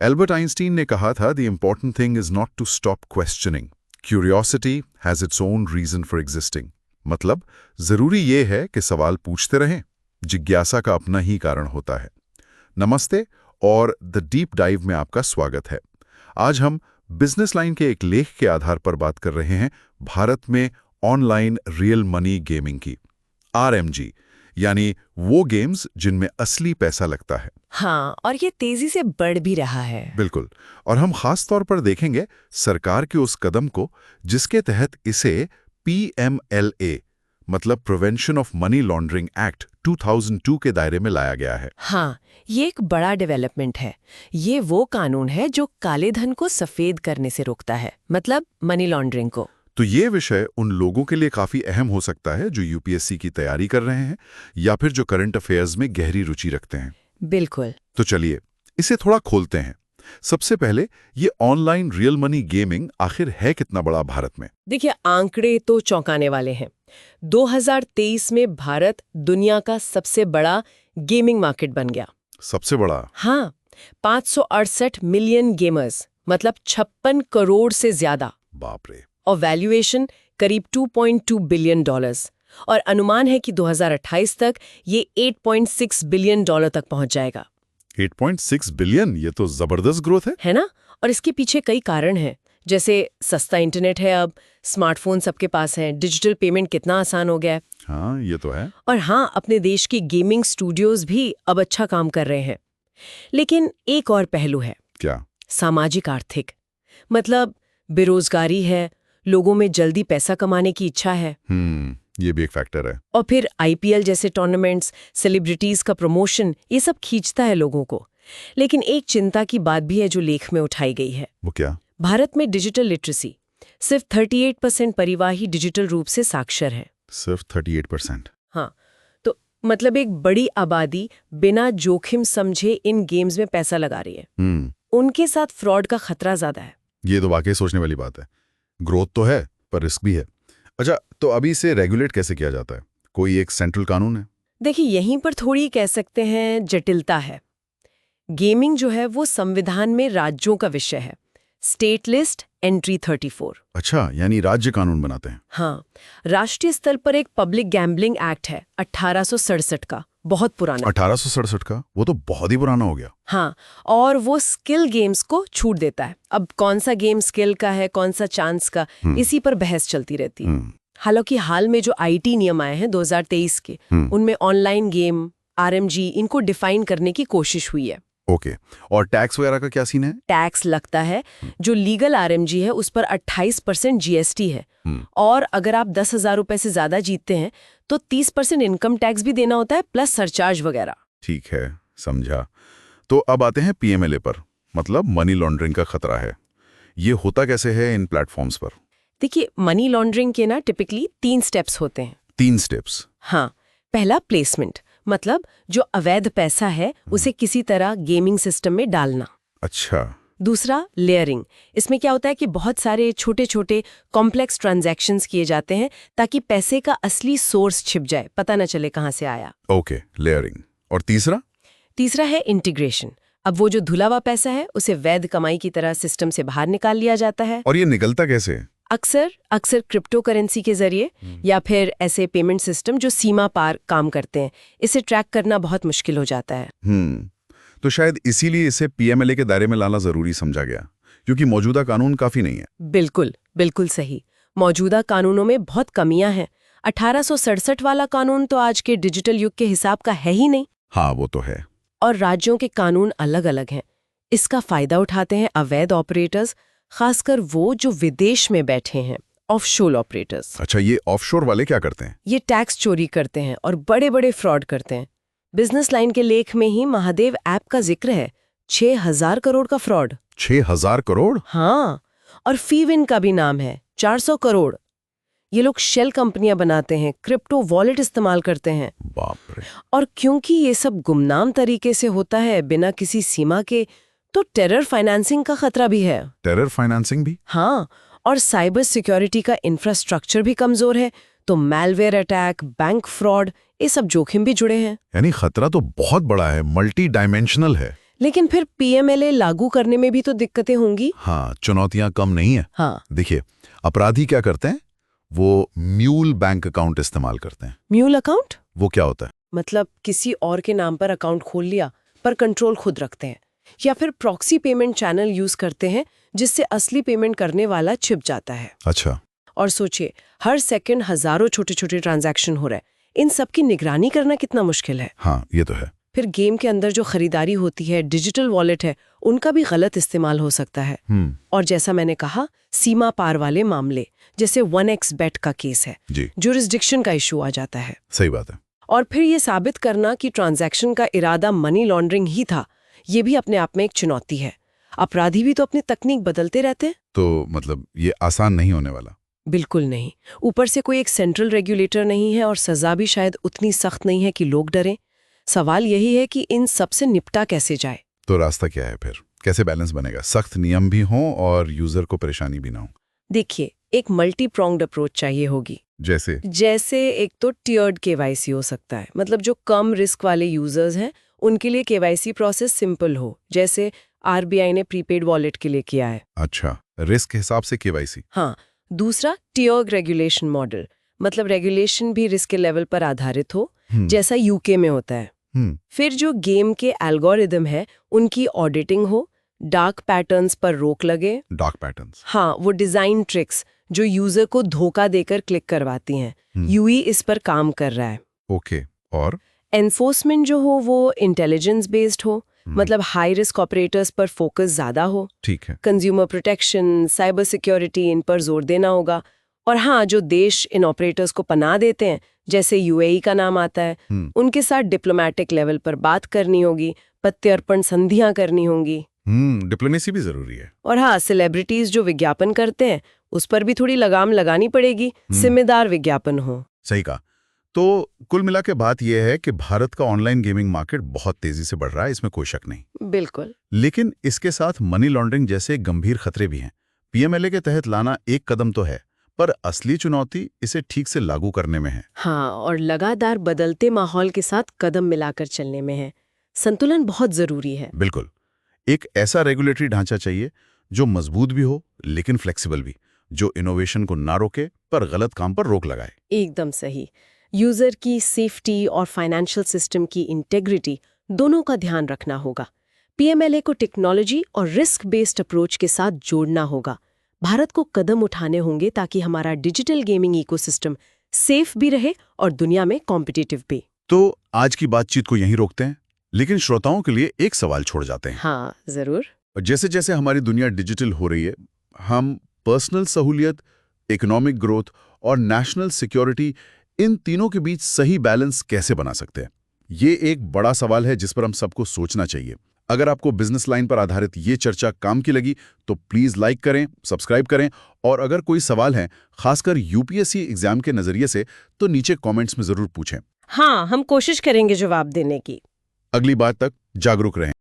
Albert Einstein ने कहा था, the important thing is not to stop questioning, curiosity has its own reason for existing. मतलब जरूरी ये है कि सवाल पूछते रहें, जिज्ञासा का अपना ही कारण होता है। नमस्ते और द डीप डाइव में आपका स्वागत है। आज हम बिजनेस लाइन के एक लेख के आधार पर बात कर रहे हैं भारत में ऑनलाइन रियल मनी गेमिंग की, आरएमजी, यानी वो गेम्स जिनमें असली पैसा लगता है। हाँ, और ये तेजी से बढ़ भी रहा है। बिल्कुल। और हम खास तौर पर देखेंगे सरकार के उस कदम को जिसके तहत इसे PMLA मतलब prevention of money laundering act 2002 के दायरे में लाया गया है। हाँ, ये एक बड़ा डेवलपमेंट है। ये वो कानून है जो काले धन को सफेद करने से रोकता है, मतलब मनी लॉन्ड्रिंग को। तो ये विषय उन लोगों के लिए काफी अहम हो सकता है जो यूपीएससी की तैयारी कर रहे हैं या फिर जो करंट अफेयर्स में गहरी रुचि रखते हैं। बिल्कुल। तो चलिए इसे थोड़ा खोलते हैं। सबसे पहले ये ऑनलाइन रियल मनी गेमिंग आखिर है कितना बड़ा भारत में? देखिए, आंकड़े तो चौंकाने वाले हैं। 2023 में भारत दुनिया का सबसे बड़ा गेमिंग मार्केट बन गया। सबसे बड़ा? हाँ, 568 मिलियन गेमर्स, मतलब 56 करोड़ से ज्यादा। बाप रे। और वैल्यूएशन करीब $2.2 बिलियन। और अनुमान है कि 2028 तक ये $8.6 बिलियन तक पहुंच जाएगा। 8.6 बिलियन, ये तो जबरदस्त ग्रोथ है ना? और इसके पीछे कई कारण हैं, जैसे सस्ता इंटरनेट है, अब स्मार्टफोन सबके पास हैं, डिजिटल पेमेंट कितना आसान हो गया है। हाँ, ये तो है। और हाँ, अपने देश की गेमिंग स्टूडियोज भी अब अच्छा काम कर रहे हैं। लेकिन एक और पहलू है। क्या? सामाजिक आर्थिक। मतलब बेरोजगारी है, लोगों में जल्दी पैसा कमाने की इच्छा है। ये भी एक फैक्टर है। और फिर IPL जैसे टूर्नामेंट्स, सेलिब्रिटीज का प्रमोशन, ये सब खींचता है लोगों को। लेकिन एक चिंता की बात भी है जो लेख में उठाई गई है। वो क्या? भारत में डिजिटल लिटरेसी सिर्फ 38% परिवार ही डिजिटल रूप से साक्षर है। सिर्फ 38%? हाँ, तो मतलब एक बड़ी आबादी बिना जोखिम समझे इन गेम्स में पैसा लगा रही है। उनके साथ फ्रॉड का खतरा ज्यादा है। ये तो वाकई सोचने वाली बात है। ग्रोथ तो है पर रिस्क भी है। अच्छा, तो अभी इसे रेगुलेट कैसे किया जाता है? कोई एक सेंट्रल कानून है? देखिए, यहीं पर थोड़ी कह सकते हैं जटिलता है। गेमिंग जो है वो संविधान में राज्यों का विषय है। State list entry 34। अच्छा, यानी राज्य कानून बनाते हैं। हाँ, राष्ट्रीय स्तर पर एक पब्लिक गैम्बलिंग एक्ट है 1867 का, बहुत पुराना। 1867 का? वो तो बहुत ही पुराना हो गया। हाँ, और वो स्किल गेम्स को छूट देता है। अब कौन सा गेम स्किल का है, कौन सा चांस का, इसी पर बहस चलती रहती है। हालांकि हाल में जो IT नियम आए हैं 2023 के, उनमें ऑनलाइन गेम, RMG, इनको डिफाइन करने की कोशिश हुई है। ओके। और टैक्स वगैरह का क्या सीन है? टैक्स लगता है। जो लीगल RMG है उस पर 28% GST है। और अगर आप 10,000 रुपए से ज्यादा जीतते हैं तो 30% इनकम टैक्स भी देना होता है, प्लस सरचार्ज वगैरह। ठीक है, समझा। तो अब आते हैं PMLA पर, मतलब मनी लॉन्ड्रिंग का खतरा है। ये होता कैसे है इन प्लेटफॉर्म्स पर? देखिए, मनी लॉन्ड्रिंग के ना टिपिकली 3 स्टेप्स होते हैं। 3 स्टेप्स? हाँ, पहला प्लेसमेंट, मतलब जो अवैध पैसा है उसे किसी तरह गेमिंग सिस्टम में डालना। अच्छा। दूसरा लेयरिंग। इसमें क्या होता है कि बहुत सारे छोटे छोटे कॉम्प्लेक्स ट्रांजैक्शंस किए जाते हैं ताकि पैसे का असली सोर्स छिप जाए, पता न चले कहाँ से आया। Okay, layering. और तीसरा? तीसरा है इंटीग्रेशन। अब वो जो धुला हुआ पैसा है उसे वैध कमाई की तरह सिस्टम से बाहर निकाल लिया जाता है। और ये निकलता कैसे? अक्सर क्रिप्टो करेंसी के जरिए या फिर ऐसे पेमेंट सिस्टम जो सीमा पार काम करते हैं। इसे ट्रैक करना बहुत मुश्किल हो जाता है। तो शायद इसीलिए इसे PMLA के दायरे में लाना जरूरी समझा गया, क्योंकि मौजूदा कानून काफी नहीं है। बिल्कुल सही। मौजूदा कानूनों में बहुत कमियां हैं। 1867 वाला कानून तो आज के डिजिटल युग के हिसाब का है ही नहीं। हाँ, वो तो है। और राज्यों के कानून अलग अलग हैं। इसका फायदा उठाते हैं अवैध ऑपरेटर्स, खासकर वो जो विदेश में बैठे हैं, ऑफशोर ऑपरेटर्स। अच्छा, ये ऑफशोर वाले क्या करते हैं? ये टैक्स चोरी करते हैं और बड़े बड़े फ्रॉड करते हैं। बिजनेस लाइन के लेख में ही महादेव ऐप का जिक्र है। 6,000 करोड़ का फ्रॉड। 6,000 करोड़? हाँ, और फीविन का भी नाम है, 400 करोड़। ये लोग शेल कंपनियां बनाते हैं, क्रिप्टो वॉलेट इस्तेमाल करते हैं। बाप रे। और क्योंकि ये सब गुमनाम तरीके से होता है, बिना किसी सीमा के, तो टेरर फाइनेंसिंग का खतरा भी है। टेरर फाइनेंसिंग भी? हाँ, और साइबर सिक्योरिटी का इंफ्रास्ट्रक्चर भी कमजोर है, तो मैलवेयर अटैक, बैंक फ्रॉड, ये सब जोखिम भी जुड़े हैं। यानी खतरा तो बहुत बड़ा है, मल्टी डायमेंशनल है। लेकिन फिर पीएमएलए लागू करने में भी तो दिक्कतें होंगी। हाँ, चुनौतियां कम नहीं है। हाँ। देखिए, अपराधी क्या करते हैं, वो म्यूल बैंक अकाउंट इस्तेमाल करते हैं। म्यूल अकाउंट वो क्या होता है? मतलब किसी और के नाम पर अकाउंट खोल लिया पर कंट्रोल खुद रखते हैं, या फिर प्रॉक्सी पेमेंट चैनल यूज करते हैं जिससे असली पेमेंट करने वाला छिप जाता है। अच्छा। और सोचिए, हर सेकंड हजारों छोटे छोटे ट्रांजैक्शन हो रहे हैं, इन सब की निगरानी करना कितना मुश्किल है। हाँ, ये तो है। फिर गेम के अंदर जो खरीदारी होती है, डिजिटल वॉलेट है, उनका भी गलत इस्तेमाल हो सकता है। और जैसा मैंने कहा, सीमा पार वाले मामले जैसे 1x bet का केस है, जी, जुरिस्डिक्शन का इशू आ जाता है। सही बात है। और फिर ये साबित करना कि ट्रांजैक्शन का इरादा मनी लॉन्ड्रिंग ही था, ये भी अपने आप में एक चुनौती है। अपराधी भी तो अपनी तकनीक बदलते रहते हैं। तो मतलब ये आसान नहीं होने वाला। बिल्कुल नहीं। ऊपर से कोई एक सेंट्रल रेगुलेटर नहीं है और सजा भी शायद उतनी सख्त नहीं है कि लोग डरें। सवाल यही है कि इन सब से निपटा कैसे जाए। तो रास्ता क्या है फिर? कैसे बैलेंस बनेगा? सख्त नियम भी हों और यूजर को परेशानी भी ना हो। देखिए, एक मल्टी प्रोंग्ड अप्रोच चाहिए होगी। जैसे एक तो टियर्ड केवाईसी हो सकता है, मतलब जो कम रिस्क वाले यूजर्स हैं उनके लिए केवाईसी प्रोसेस सिंपल हो, जैसे आरबीआई ने प्रीपेड वॉलेट के लिए किया है। अच्छा, रिस्क के हिसाब से केवाईसी। हाँ। दूसरा, टियर रेगुलेशन मॉडल, मतलब रेगुलेशन भी रिस्क के लेवल पर आधारित हो, जैसा यूके में होता है। फिर जो गेम के एल्गोरिदम है उनकी ऑडिटिंग हो, डार्क पैटर्न्स पर रोक लगे। Dark patterns? हाँ, वो डिजाइन ट्रिक्स जो यूजर को धोखा देकर क्लिक करवाती हैं, यूई इस पर काम कर रहा है। ओके। और एनफोर्समेंट जो हो वो इंटेलिजेंस बेस्ड हो, मतलब हाई रिस्क ऑपरेटर्स पर फोकस ज्यादा हो। ठीक है। कंज्यूमर प्रोटेक्शन, साइबर सिक्योरिटी, इन पर जोर देना होगा। और हाँ, जो देश इन ऑपरेटर्स को पनाह देते हैं, जैसे यूएई का नाम आता है, उनके साथ डिप्लोमेटिक लेवल पर बात करनी होगी, प्रत्यर्पण संधियां करनी होंगी। डिप्लोमेसी भी जरूरी है। और हाँ, सेलिब्रिटीज जो विज्ञापन करते हैं उस पर भी थोड़ी लगाम लगानी पड़ेगी, जिम्मेदार विज्ञापन हो। सही कहा। तो कुल मिला के बात यह है कि भारत का ऑनलाइन गेमिंग मार्केट बहुत तेजी से बढ़ रहा है, इसमें कोई शक नहीं। बिल्कुल। लेकिन इसके साथ मनी लॉन्ड्रिंग जैसे गंभीर खतरे भी हैं। पीएमएलए के तहत लाना एक कदम तो है, पर असली चुनौती इसे ठीक से लागू करने में है। हाँ, और लगातार बदलते माहौल के साथ कदम मिलाकर चलने में है। संतुलन बहुत जरूरी है। बिल्कुल। एक ऐसा रेगुलेटरी ढांचा चाहिए जो मजबूत भी हो लेकिन फ्लेक्सिबल भी, जो इनोवेशन को ना रोके पर गलत काम पर रोक लगाए। एकदम सही। यूजर की सेफ्टी और फाइनेंशियल सिस्टम की इंटेग्रिटी दोनों का ध्यान रखना होगा। पीएमएलए को टेक्नोलॉजी और रिस्क बेस्ड अप्रोच के साथ जोड़ना होगा। भारत को कदम उठाने होंगे ताकि हमारा डिजिटल गेमिंग इकोसिस्टम सेफ भी रहे और दुनिया में कॉम्पिटिटिव भी। तो आज की बातचीत को यहीं रोकते हैं, लेकिन श्रोताओं के लिए एक सवाल छोड़ जाते हैं। हाँ, जरूर। जैसे जैसे हमारी दुनिया डिजिटल हो रही है, हम पर्सनल सहूलियत, इकोनॉमिक ग्रोथ और नेशनल सिक्योरिटी, इन तीनों के बीच सही बैलेंस कैसे बना सकते हैं? ये एक बड़ा सवाल है जिस पर हम सबको सोचना चाहिए। अगर आपको बिजनेस लाइन पर आधारित ये चर्चा काम की लगी तो प्लीज लाइक करें, सब्सक्राइब करें, और अगर कोई सवाल है खासकर यूपीएससी एग्जाम के नजरिए से तो नीचे कमेंट्स में जरूर पूछें। हाँ, हम कोशिश करेंगे जवाब देने की। अगली बार तक जागरूक रहें।